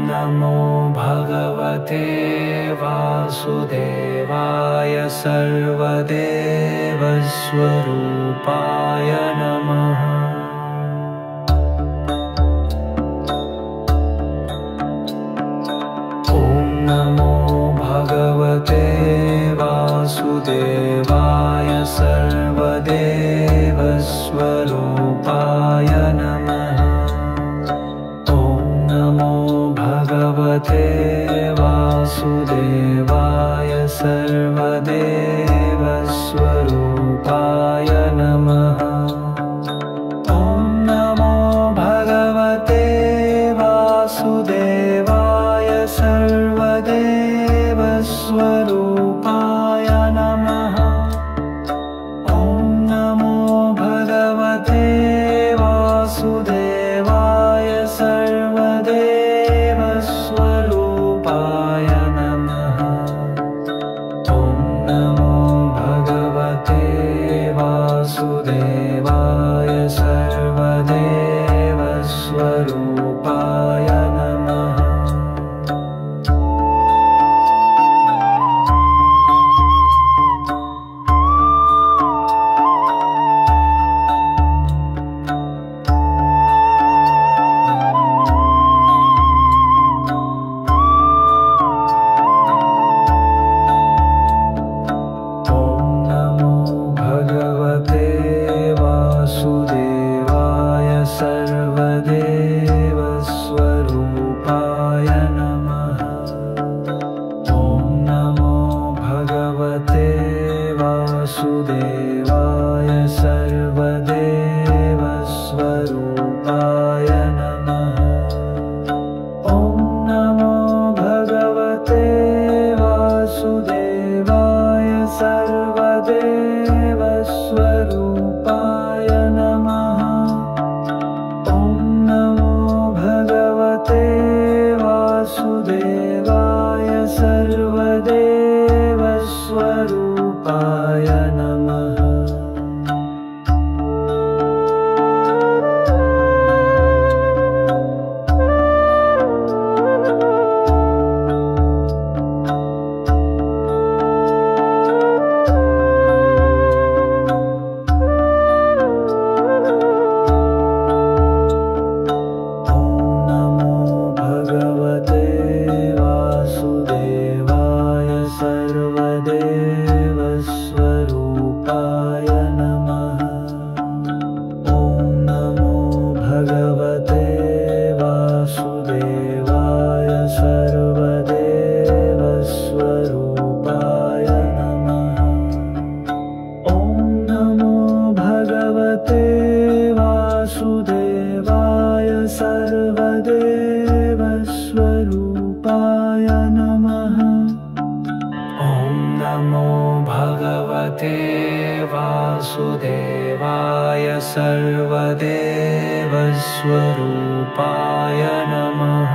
नमो भगवते वासुदेवाय सर्वदेवस्वरूपाय नमः। नमो भगवते वासुदेवाय सर्वदेवस्वरूपाय नमः। नमो भगवते वासुदेवाय सर्वदेवस्वरूपाय नमः। नमो भगवते वासुदेवाय सर्वदेवस्वरूपाय नमः। नमो भगवते वासुदेवाय सर्वदेवस्वरूपाय नमः। नमो भगवते वासुदेवाय सर्वदेवस्वरूपाय नमः। वासुदेवाय सर्वदेवस्वरूपाय नमः। नमो भगवते वासुदेवाय सर्वदेवस्वरूपाय नमः। नमो भगवते वासुदेवाय सर्वदेवस्वरूपाय नमः। नमो भगवते वासुदेवाय सर्वदेवस्वरूपाय नमः। सर्वदेवस्वरूपाय नमः। नमो भगवते वासुदेवाय सर्वदेवस्वरूपाय नमः। नमो भगवते वासुदेवाय सर्वदेवस्वरूपाय नमः। नमो भगवते वासुदेवाय सर्वदेवस्वरूपाय नमः।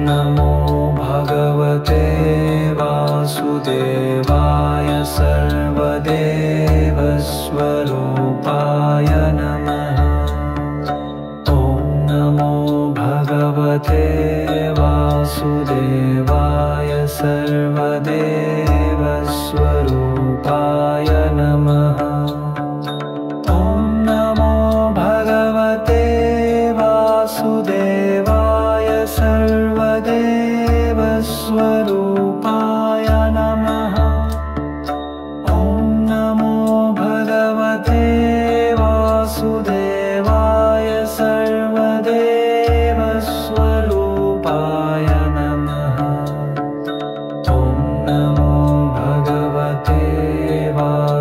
नमो भगवते वासुदेवाय सर्वदेवस्वरूपाय नमः। नमो भगवते वासुदेवाय सर्वदेवस्वरूपाय नमः। नमो भगवते वासुदेवाय सर्वदेवस्वरूपाय नमः। नमो भगवते वासुदेवाय सर्वदेवस्वरूपाय नमः। नमो भगवते वासुदेवाय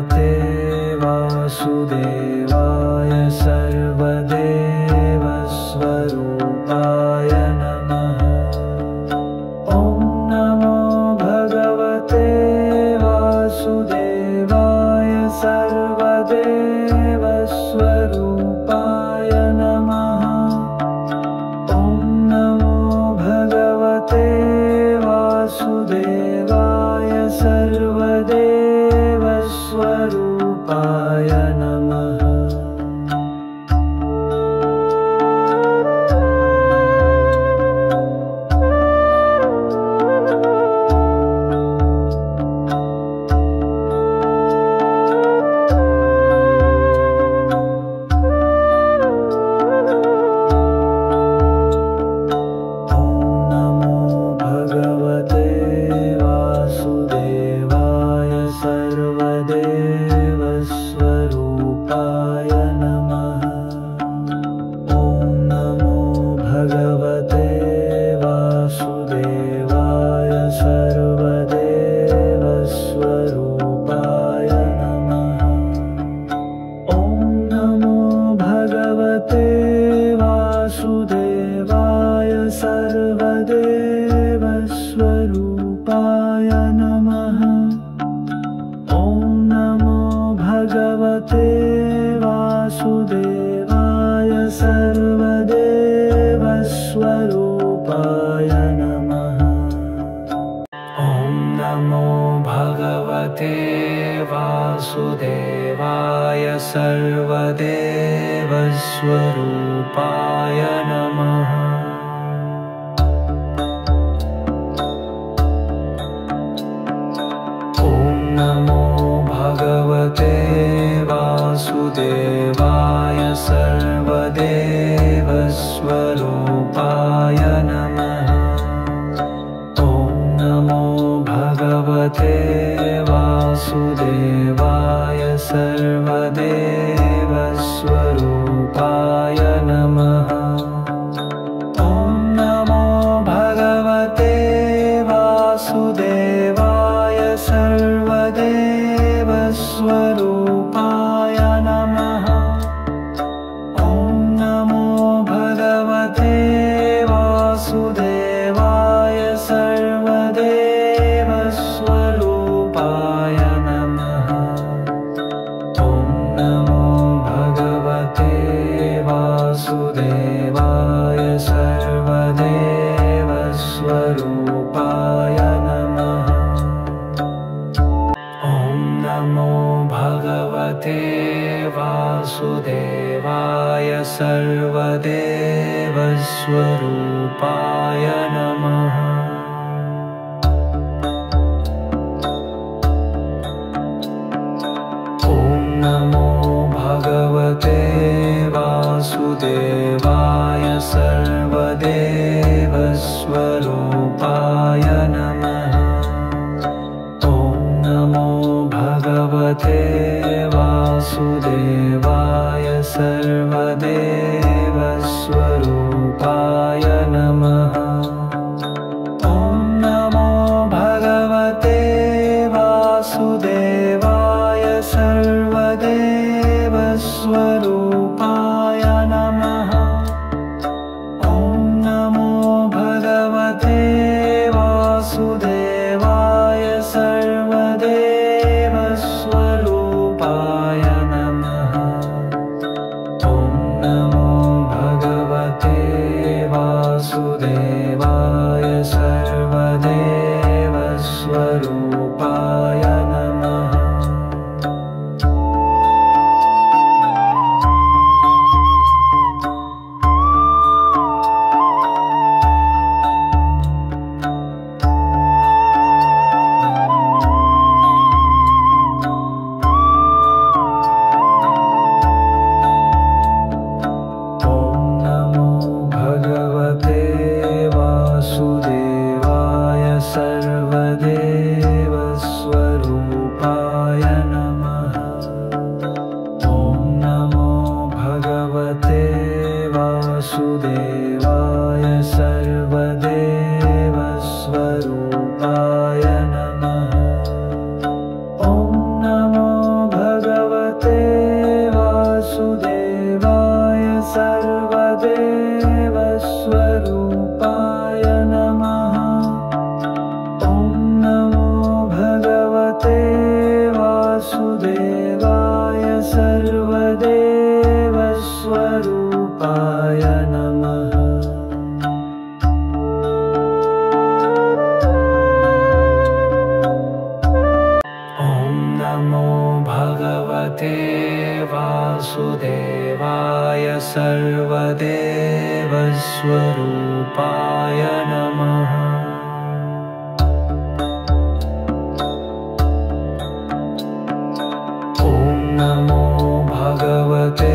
भगवते वासुदेवाय सर्वदेवस्वरूपाय नमः। ॐ नमो भगवते वासुदेवाय सर्वदेवस्वरूपाय नमः। ॐ नमो भगवते वासुदेवाय सर्वदेवस्वरूपाय नमः। सर्वदेवस्वरूपाय नमः। ॐ नमो भगवते वासुदेवाय सर्वदेवस्वरूपाय नमः। ॐ नमो भगवते वासुदेवाय सर्वदेवस्वरूपाय नमः। नमो भगवते वासुदेवाय सर्वदेवस्वरूपाय नमः। ॐ नमो भगवते वासुदेवाय सर्वदेवस्वरूपाय नमः। ॐ नमो भगवते वासुदेवाय सर्वदेवस्वरूपाय नमः। ॐ नमो भगवते वासुदेवाय सर्वदेवस्वरूपाय नमः। ॐ नमो भगवते वासुदेवाय सर्वदेवस्वरूपाय नमः। ॐ नमो भगवते वासुदेवाय सर्वदेवस्वरूपाय नमः। ॐ नमो भगवते वासुदेवाय सर्वदेवस्वरूपाय नमः। ॐ नमो भगवते वासुदेवाय सर्वदेवस्वरूपाय नमः। ॐ नमो भगवते वासुदेवाय सर्वदेवस्वरूपाय नमः। ॐ नमो भगवते वासुदेवाय सर्वदेवस्वरूपाय नमः। ॐ नमो भगवते वासुदेवाय सर्वदेवस्वरूपाय नमः। भगवते वासुदेवाय सर्वदेवस्वरूपाय नमः। ॐ नमो भगवते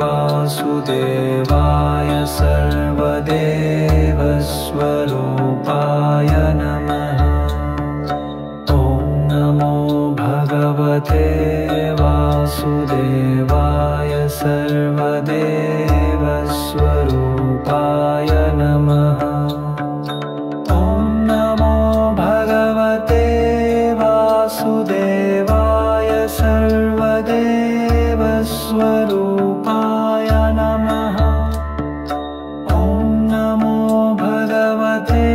वासुदेवाय सर्वदेवस्वरूपाय नमः। ॐ नमो भगवते वासुदेवाय सर्वदेवस्वरूपाय नमः। ॐ नमो भगवते वासुदेवाय सर्वदेवस्वरूपाय नमः। ॐ नमो भगवते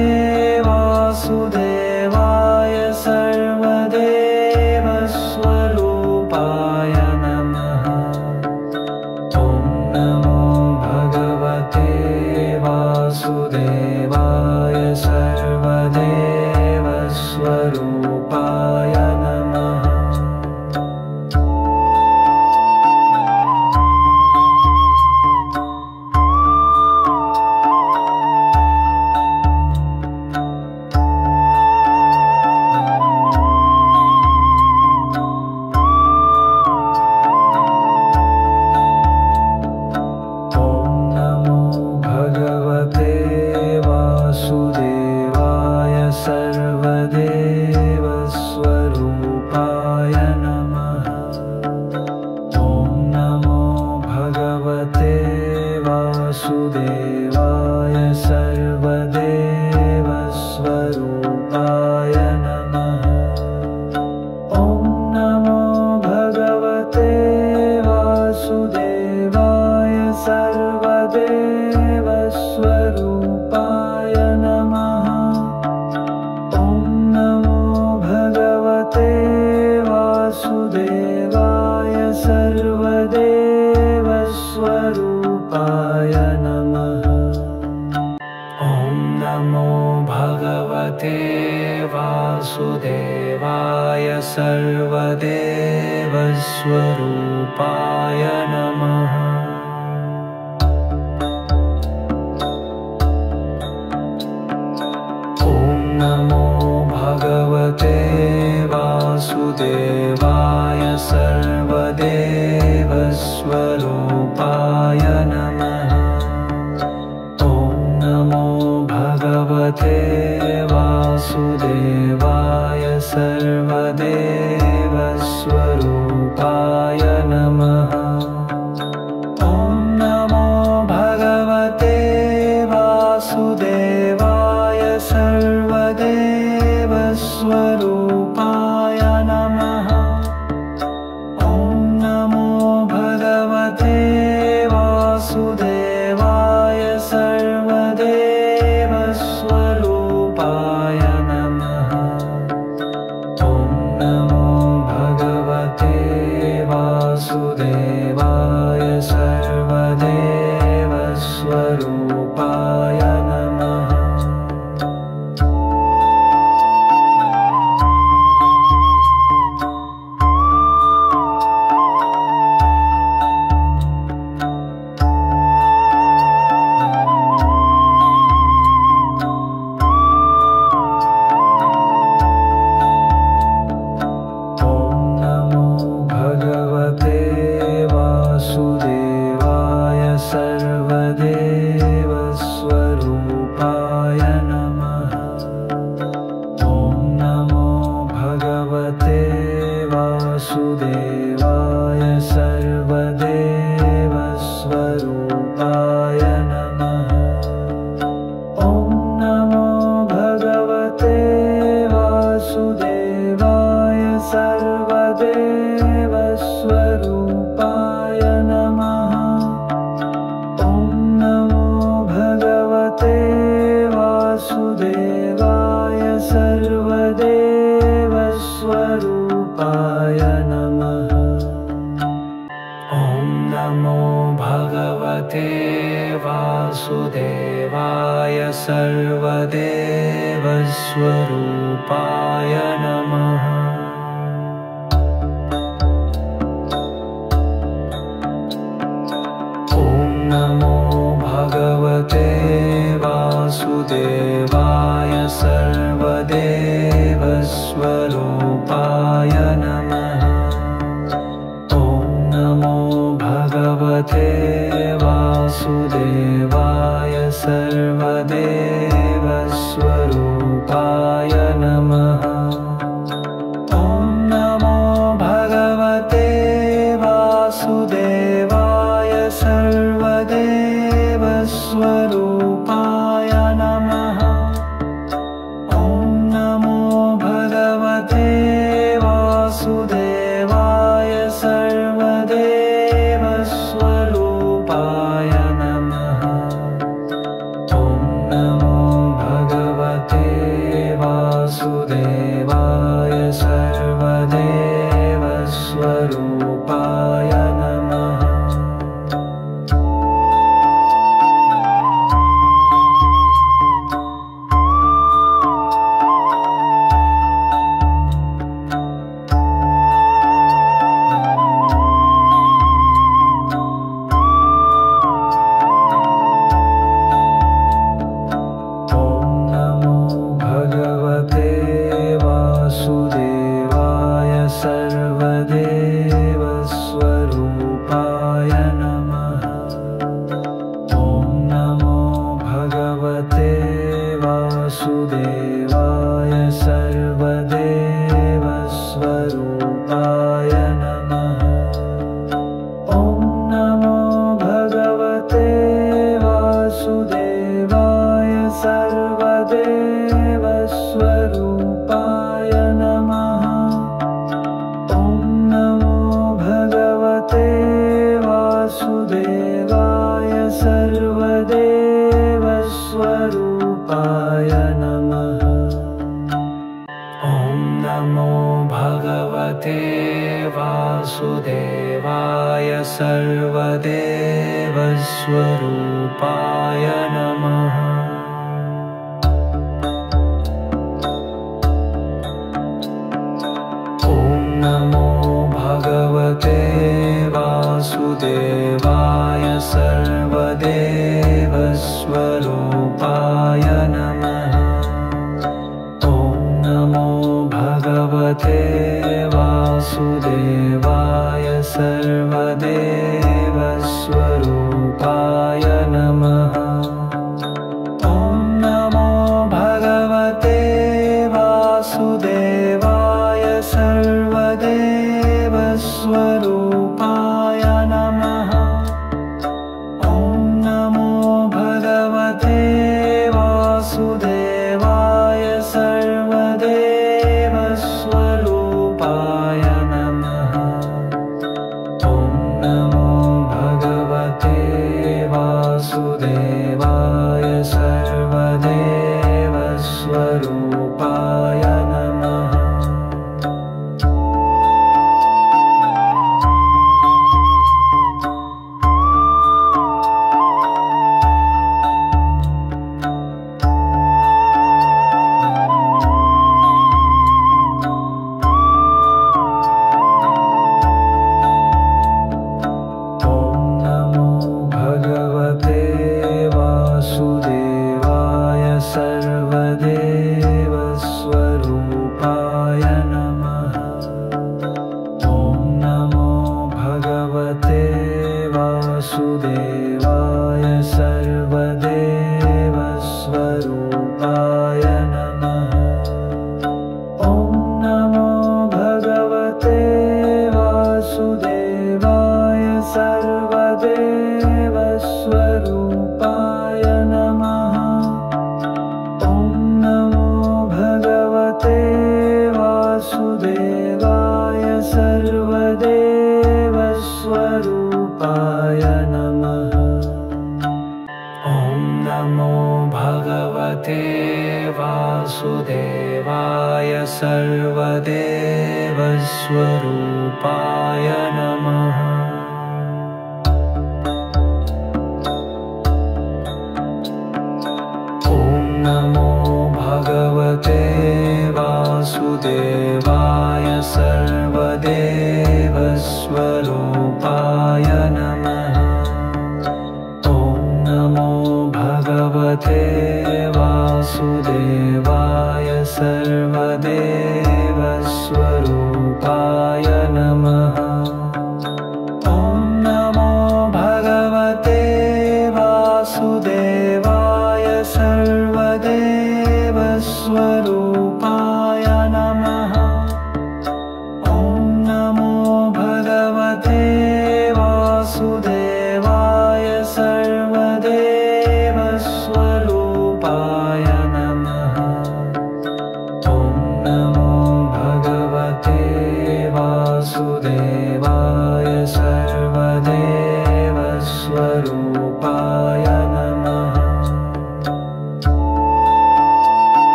वासुदेवाय सर्वदेवस्वरूपाय नमः। ॐ नमो भगवते वासुदेवाय सर्वदेवस्वरूपाय नमः। सर्वदेवस्वरूपाय नमः। ॐ नमो भगवते वासुदेवाय सर्वदेवस्वरूपाय नमः। ॐ नमो भगवते वासुदेवाय सर्वदेवस्वरूपाय नमः। ॐ नमो भगवते वासुदेवाय सर्वदेवस्वरूपाय नमः। ॐ नमो भगवते वासुदेवाय सर्वदेवस्वरूपाय नमः। ॐ नमो भगवते वासुदेवाय सर्वदेवस्वरूपाय नमः। ॐ नमो भगवते वासुदेवाय सर्वदेवस्वरूपाय नमः। ॐ नमो भगवते वासुदेवाय सर्वदेवस्वरूपाय नमः। ॐ नमो भगवते वासुदेवाय सर्वदेवस्वरूपाय नमः। ॐ नमो भगवते वासुदेवाय सर्वदेवस्वरूपाय नमः। वासुदेवाय सर्वदेवस्वरूपाय नमः। ॐ नमो भगवते वासुदेवाय सर्वदेवस्वरूपाय नमः। ॐ नमो भगवते वासुदेवाय सर्वदेवस्वरूपाय नमः। ॐ नमो भगवते वासुदेवाय सर्वदेवस्वरूपाय नमः। ॐ नमो भगवते वासुदेवाय सर्वदेवस्वरूपाय नमः। ॐ वासुदेवाय सर्वदेवस्वरूपाय नमः। ॐ नमो भगवते वासुदेवाय सर्वदेवस्वरूपाय नमः। ॐ नमो भगवते वासुदेवाय सर्वदेवस्वरूपाय नमः। ॐ नमो भगवते वासुदेवाय सर्वदेवस्वरूपाय नमः। ॐ नमो भगवते वासुदेवाय सर्वदेवस्वरूपाय नमः। वासुदेवाय सर्वदेवस्वरूपाय नमः। ॐ नमो भगवते वासुदेवाय सर्वदेवस्वरूपाय नमः। ॐ नमो भगवते वासुदेवाय सर्वदेवस्वरूपाय नमः। ॐ नमो भगवते वासुदेवाय सर्वदेवस्वरूपाय नमः। ॐ नमो भगवते वासुदेवाय सर्वदेवस्वरूपाय नमः। ॐ नमो भगवते वासुदेवाय सर्वदेवस्वरूपाय नमः। ॐ नमो भगवते वासुदेवाय सर्वदेवस्वरूपाय नमः। ॐ नमो भगवते वासुदेवाय सर्वदेवस्वरूपाय नमः। ॐ नमो भगवते वासुदेवाय सर्वदेवस्वरूपाय नमः। ॐ नमो भगवते वासुदेवाय सर्वदेवस्वरूपाय नमः। वासुदेवाय सर्वदेवस्वरूपाय नमः। ॐ नमो भगवते वासुदेवाय सर्वदेवस्वरूपाय नमः। ॐ नमो भगवते वासुदेवाय सर्वदेवस्वरूपाय नमः। ॐ नमो भगवते वासुदेवाय सर्वदेवस्वरूपाय नमः। ॐ नमो भगवते वासुदेवाय सर्वदेवस्वरूपाय नमः। ॐ नमो भगवते वासुदेवाय सर्वदेवस्वरूपाय नमः। ॐ नमो भगवते वासुदेवाय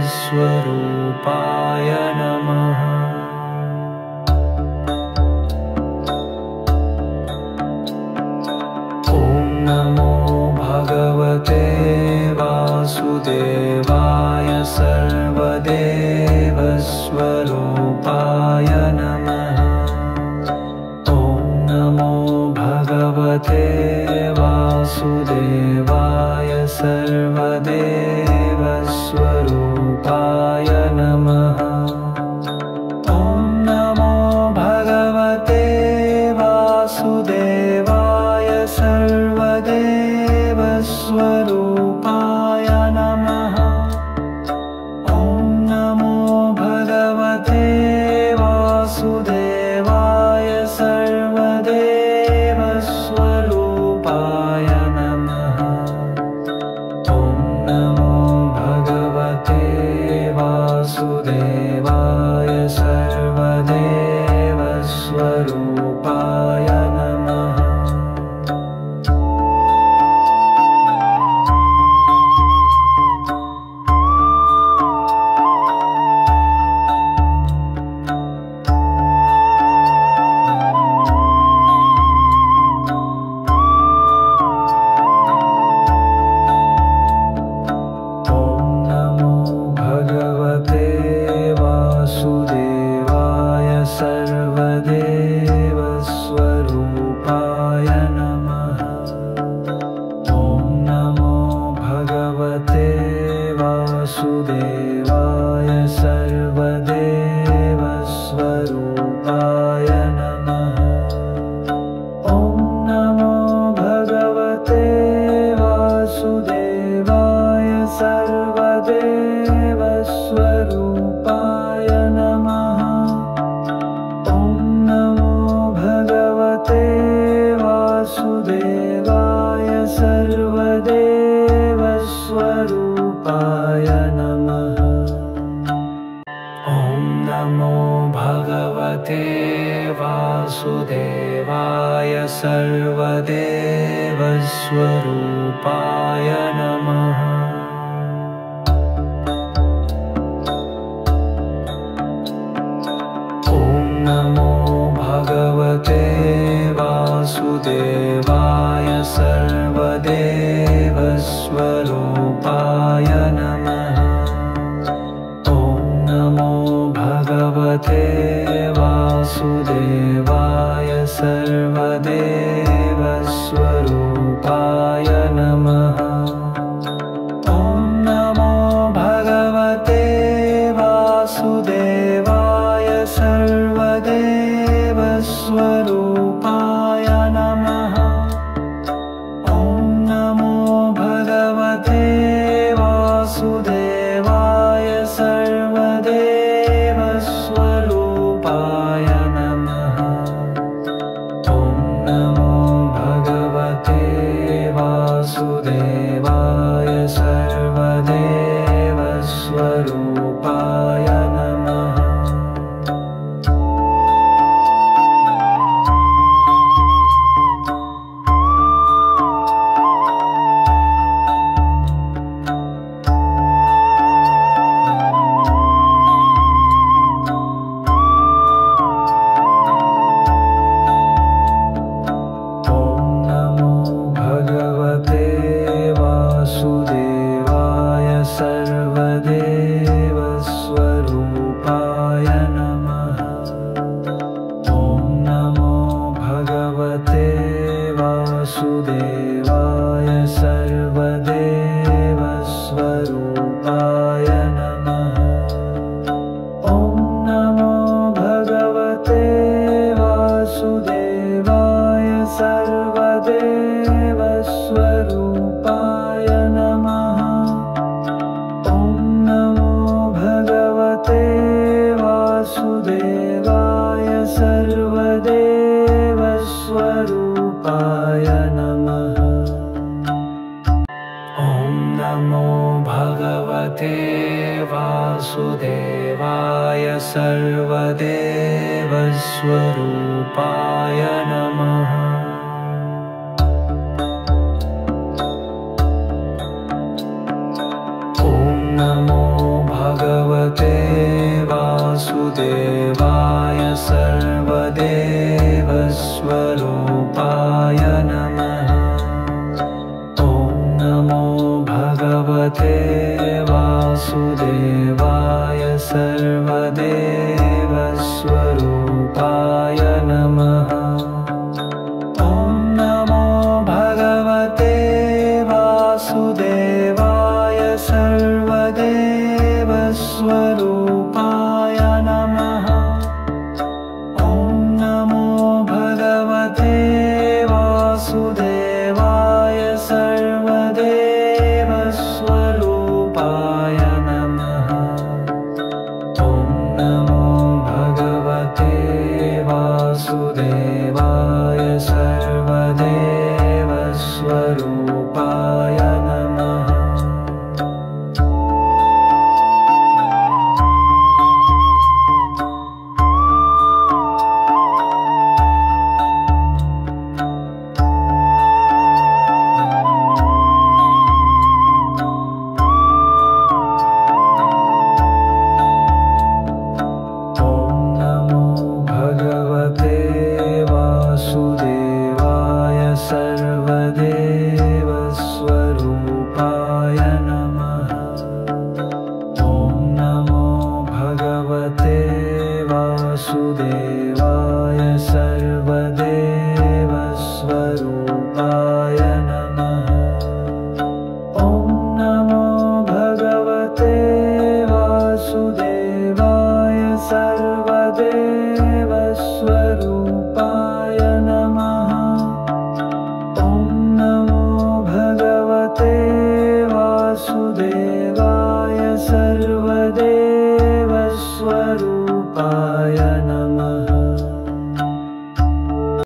वासुदेवस्वरूपाय नमः। ॐ नमो भगवते वासुदेवाय सर्वदेवस्वरूपाय नमः। ॐ नमो भगवते वासुदेवाय सर्वदेवस्वरूपाय नमः। ॐ नमो भगवते वासुदेवाय सर्वदेवस्वरूपाय नमः। ॐ नमो भगवते वासुदेवाय सर्वदेवस्वरूपाय नमः। ॐ नमो भगवते वासुदेवाय सर्वदेवस्वरूपाय नमः। वासुदेवाय सर्वदेवस्वरूपाय नमः। ॐ नमो भगवते वासुदेवाय सर्वदेवस्वरूपाय नमः। ॐ नमो भगवते वासुदेवाय सर्वदेवस्वरूपाय नमः। ॐ नमो भगवते वासुदेवाय सर्वदेवस्वरूपाय नमः। ॐ नमो भगवते वासुदेवाय सर्वदेवस्वरूपाय नमः। ॐ नमो भगवते वासुदेवाय सर्वदेवस्वरूपाय नमः। ॐ नमो भगवते वासुदेवाय सर्वदेवस्वरूपाय नमः। ॐ नमो भगवते वासुदेवाय सर्वदेवस्वरूपाय नमः। ॐ नमो भगवते वासुदेवाय सर्वदेवस्वरूपाय नमः। ॐ नमो भगवते वासुदेवाय सर्वदेवस्वरूपाय नमः। वासुदेवाय सर्वदेवस्वरूपाय नमः। ॐ नमो भगवते वासुदेवाय सर्वदेवस्वरूपाय नमः। ॐ नमो भगवते वासुदेवाय सर्वदेवस्वरूपाय नमः। ॐ नमो भगवते वासुदेवाय सर्वदेवस्वरूपाय नमः। ॐ नमो भगवते वासुदेवाय सर्वदेवस्वरूपाय नमः। ॐ नमो भगवते वासुदेवाय सर्वदेवस्वरूपाय नमः। ॐ नमो भगवते वासुदेवाय सर्वदेवस्वरूपाय नमः। ॐ नमो भगवते वासुदेवाय सर्वदेवस्वरूपाय नमः। ॐ नमो भगवते वासुदेवाय सर्वदेवस्वरूपाय नमः। वासुदेवाय सर्वदेवस्वरूपाय नमः। ॐ नमो भगवते वासुदेवाय सर्वदेवस्वरूपाय नमः। ॐ नमो भगवते वासुदेवाय सर्वदेवस्वरूपाय नमः। ॐ नमो भगवते वासुदेवाय सर्वदेवस्वरूपाय नमः।